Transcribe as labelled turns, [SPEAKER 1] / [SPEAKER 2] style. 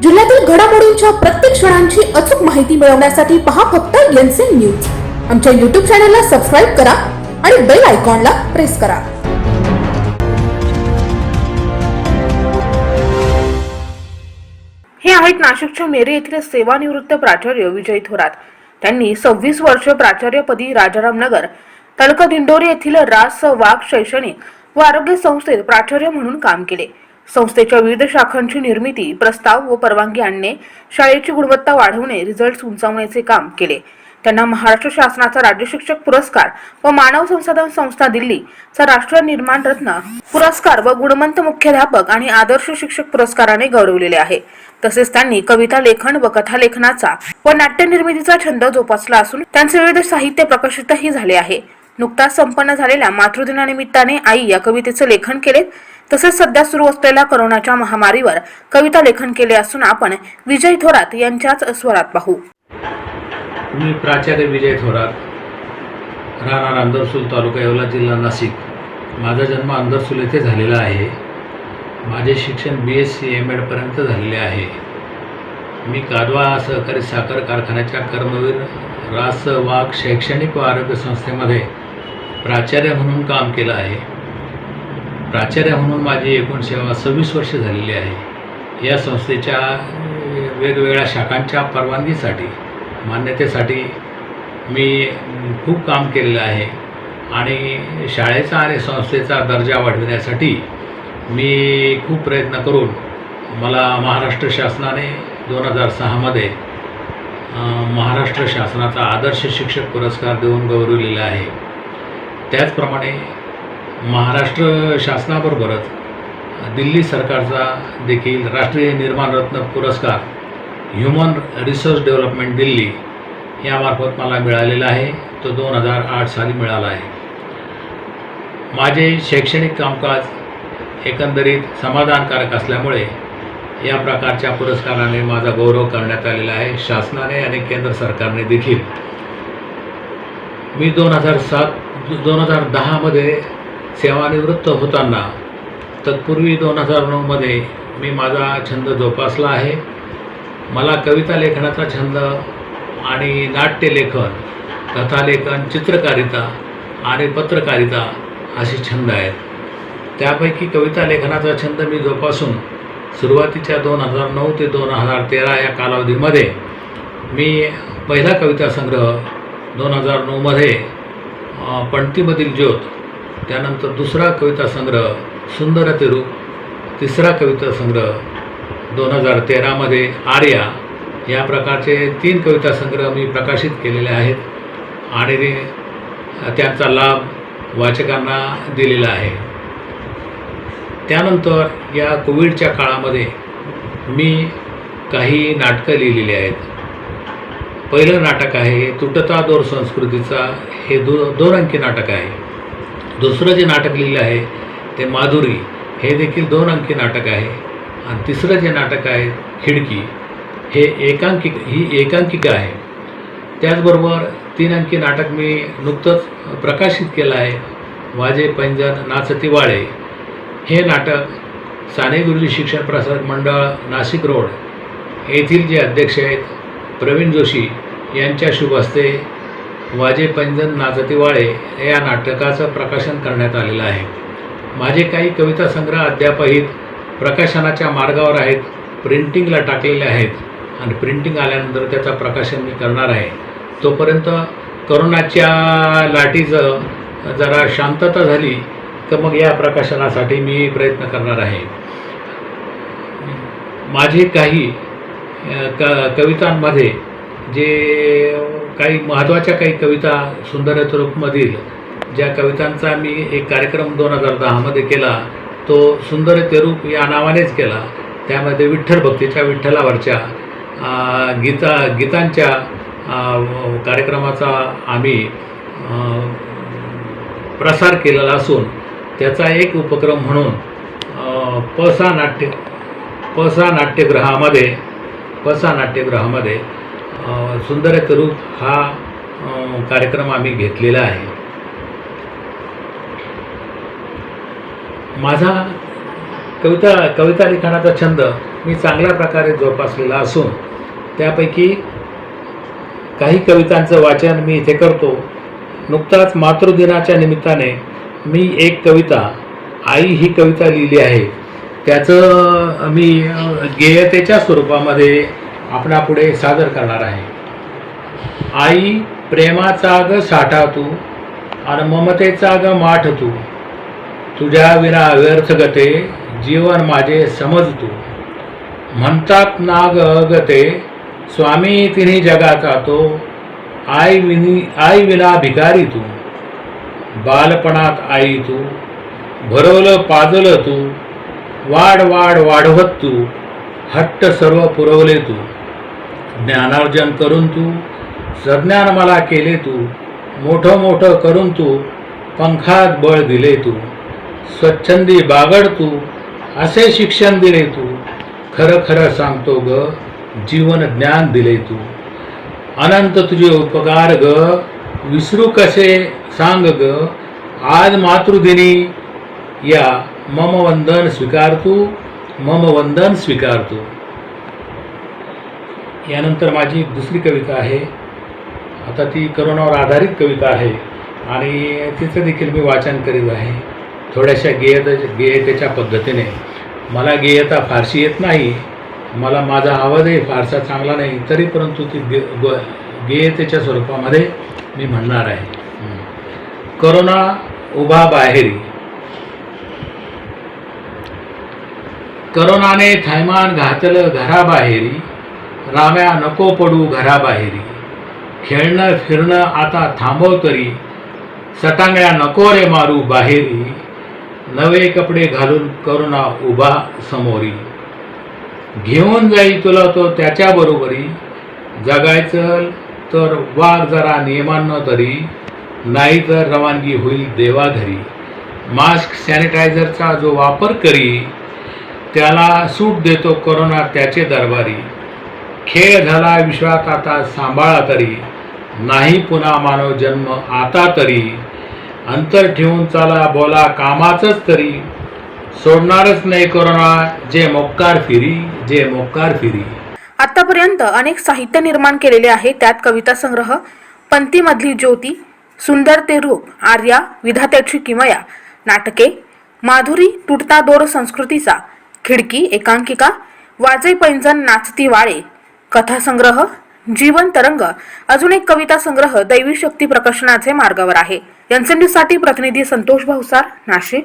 [SPEAKER 1] जिल्ह्यातील घडामोडींच्या प्रत्येक क्षणांची अचूक माहिती मिळवण्यासाठी पहा फक्त एनसीएन न्यूज। आमच्या YouTube चॅनलला सबस्क्राइब करा आणि बेल आयकॉनला प्रेस करा।
[SPEAKER 2] हे आहेत नाशिकच्या मेरे येथील सेवानिवृत्त प्राचार्य विजय थोरात। त्यांनी 26 वर्ष प्राचार्यपदी राजारामनगर तालुका दिंडोरी येथील रास वाघ शैक्षणिक व आरोग्य संस्थेत प्राचार्य म्हणून काम केले। संस्थेच्या विविध शाखांची निर्मिती, प्रस्ताव व परवानगी आणणे, शाळेची गुणवत्ता वाढवणे, रिझल्ट उंचावण्याचे काम केले। त्यांना महाराष्ट्र शासनाचा राज्य शिक्षक पुरस्कार व मानव संसाधन संस्था दिल्लीचा राष्ट्रीय निर्माण रत्न पुरस्कार व गुणवंत मुख्याध्यापक आणि आदर्श शिक्षक पुरस्काराने गौरवलेले आहे। तसेच त्यांनी कविता लेखन व कथा लेखनाचा व नाट्य निर्मितीचा छंद जोपासला असून त्यांचे विविध साहित्य प्रकाशितही झाले आहे। नुकताच संपन्न झालेल्या मातृदिनानिमित्ताने आई या कवितेचे लेखन केले। तसेच सध्या सुरू असलेल्या कोरोनाच्या महामारीवर कविता लेखन केले असून आपण विजय थोरात यांच्याच स्वरात पाहू।
[SPEAKER 3] मी प्राचार्य विजय थोरात, राहणार अंदरसूल, तालुका येवला, जिल्हा नाशिक। माझा जन्म अंदरसूल येथे झालेला आहे। माझे शिक्षण BSc M.Ed पर्यंत झालेले आहे। मी कादवा सहकारी साखर कारखान्याच्या कर्मवीर रास वाघ शैक्षणिक व आरोग्य संस्थेमध्ये प्राचार्य म्हणून काम केलं आहे। प्राचार्य म्हणून माझी एकूण सेवा 26 वर्षे झालेली आहे। या संस्थेच्या वेगवेगळ्या शाखांच्या परवानगीसाठी, मान्यतेसाठी मी खूप काम केलेलं आहे आणि शाळेचा आणि संस्थेचा दर्जा वाढविण्यासाठी मी खूप प्रयत्न करून मला महाराष्ट्र शासनाने 2006 मध्ये महाराष्ट्र शासनाचा आदर्श शिक्षक पुरस्कार देऊन गौरवलेला आहे। त्याचप्रमाणे महाराष्ट्र शासनाबरोबरच दिल्ली सरकारचा देखील राष्ट्रीय निर्माण रत्न पुरस्कार ह्युमन रिसोर्स डेव्हलपमेंट दिल्ली यामार्फत मला मिळालेला आहे। तो 2008 साली मिळाला आहे। माझे शैक्षणिक कामकाज एकंदरीत समाधानकारक असल्यामुळे या प्रकारच्या पुरस्काराने माझा गौरव करण्यात आलेला आहे, शासनाने आणि केंद्र सरकारने देखील। मी 2010 मध्ये सेवानिवृत्त होताना, तत्पूर्वी 2009 मध्ये मी माझा छंद जोपासला आहे। मला कविता लेखनाचा छंद आणि नाट्यलेखन, कथालेखन, चित्रकारिता आणि पत्रकारिता असे छंद आहेत। त्यापैकी कविता लेखनाचा छंद मी जोपासून सुरुवातीच्या 2009 ते 2013 या कालावधीमध्ये मी पहिला कविता संग्रह 2009 मध्ये पणतीमधील ज्योत, त्यानंतर दुसरा कविता संग्रह सुंदर तिरूप, तिसरा कविता संग्रह 2013 मध्ये आर्या या प्रकारचे 3 कविता संग्रह मी प्रकाशित केलेले आहेत आणि त्यांचा लाभ वाचकांना दिलेला आहे। त्यानंतर या कोविडच्या काळामध्ये मी काही नाटकं लिहिलेली आहेत। पहिलं नाटक आहे तुटता दोर संस्कृतीचा, हे 2 अंकी नाटक आहे। दुसरं जे नाटक लिहिलं आहे ते माधुरी, हे देखील 2 अंकी नाटक आहे। आणि तिसरं जे नाटक आहे खिडकी, हे एकांकिका आहे। त्याचबरोबर 3 अंकी नाटक मी नुकतंच प्रकाशित केलं आहे, वाजे पैंजण नाचती वाळे। हे नाटक साने गुरुजी शिक्षण प्रसारक मंडळ नाशिक रोड येथील जे अध्यक्ष आहेत प्रवीण जोशी यांच्या शुभ हस्ते वाजे पैंजण नाचती वाळे या नाटकाचं प्रकाशन करण्यात आलेलं आहे। माझे काही कविता संग्रह अद्यापही प्रकाशनाच्या मार्गावर आहेत, प्रिंटिंगला टाकलेले आहेत आणि प्रिंटिंग आल्यानंतर त्याचं प्रकाशन मी करणार आहे। तोपर्यंत कोरोनाच्या लाटीचं जरा शांतता झाली तर मग या प्रकाशनासाठी मी प्रयत्न करणार आहे। माझे काही कवितांमध्ये जे काही महत्त्वाच्या काही कविता सुंदर तिरूपमधील ज्या कवितांचा मी एक कार्यक्रम 2010 मध्ये केला, तो सुंदर तिरूप या नावानेच केला। त्यामध्ये विठ्ठल भक्तीच्या, विठ्ठलावरच्या गीतांच्या कार्यक्रमाचा आम्ही प्रसार केलेला असून त्याचा एक उपक्रम म्हणून पसा नाट्यगृहामध्ये सुंदर तिरूप हा कार्यक्रम आम्ही घेतलेला आहे। माझा कविता लिखाणाचा छंद मी चांगल्या प्रकारे जोपासलेला असून त्यापैकी काही कवितांचं वाचन मी इथे करतो. नुकताच मातृदिनाच्या निमित्ताने मी एक कविता आई ही कविता लिहिली आहे. त्याचं मी गेयतेच्या स्वरूपामध्ये आपणापुढे सादर करणार आहे. आई प्रेमाचा ग साठा तू आणि ममतेचा ग माठ तू, तुझ्या विना व्यर्थ गते जीवन माझे समज तू. म्हणतात नाग अगते स्वामी तिन्ही जगाचा तो, आई विना भिकारी तू. बालपणात आई तू भरवलं पाजलं तू, वाढवत तू हट्ट सर्व पुरवले तू. ज्ञानार्जन करून तू सज्ञान मला केले तू, मोठं करून तू पंखात बळ दिले तू. स्वच्छंदी बागड तू असे शिक्षण दिले तू, खरं सांगतो ग जीवन ज्ञान दिले तू. अनंत तुझे उपकार ग विसरू कसे सांग ग, आज मातृदिनी या मम वंदन स्वीकार तू. यानंतर माझी दुसरी कविता आहे. आता ती करोनावर आधारित कविता आहे आणि तिचं देखील मी वाचन करीत आहे थोड्याशा गेयतेच्या पद्धतीने. मला गेयता फारशी येत नाही, मला माझा आवाजही फारसा चांगला नाही, तरी परंतु ती गेयतेच्या स्वरूपामध्ये मी म्हणणार आहे. करोना उभा बाहेरी. करोनाने थैमान घातलं घराबाहेरी, राम्या नको पडू घराबाहेरी. खेळणं फिरणं आता थांबव तरी, सटांगळ्या नको रे मारू बाहेरी. नवे कपडे घालून करोना उभा समोरी, घेऊन जाई तुला तो त्याच्या बरोबरी. जगायचं तर वाग जरा नियमांना तरी, नाही तर रवानगी होईल देवाघरी. मास्क सॅनिटायझरचा जो वापर करी, त्याला सूट देतो करोना त्याचे दरबारी. खेळ झाला विश्वात आता सांभाळा तरी, नाही पुन्हा मानव जन्म आता तरी. अंतर ठेवून चाला बोला कामाचंच तरी, सोडणारच नाही करोना जे मोक्कार फिरी.
[SPEAKER 2] आतापर्यंत अनेक साहित्य निर्माण केलेले आहे. त्यात कविता संग्रह, पंक्तीमधली ज्योती, सुंदर ते रूप, आर्या, विधात्याची किमया, नाटके, माधुरी, तुटता दोर संस्कृतीचा, खिडकी, एकांकिका, वाजे पैंजण नाचती वाळे, कथासंग्रह, जीवन तरंग, अजून एक कविता संग्रह दैवी शक्ती प्रकाशनाचे मार्गावर आहे. एनएसएन न्यूजसाठी प्रतिनिधी संतोष भाऊसार, नाशिक.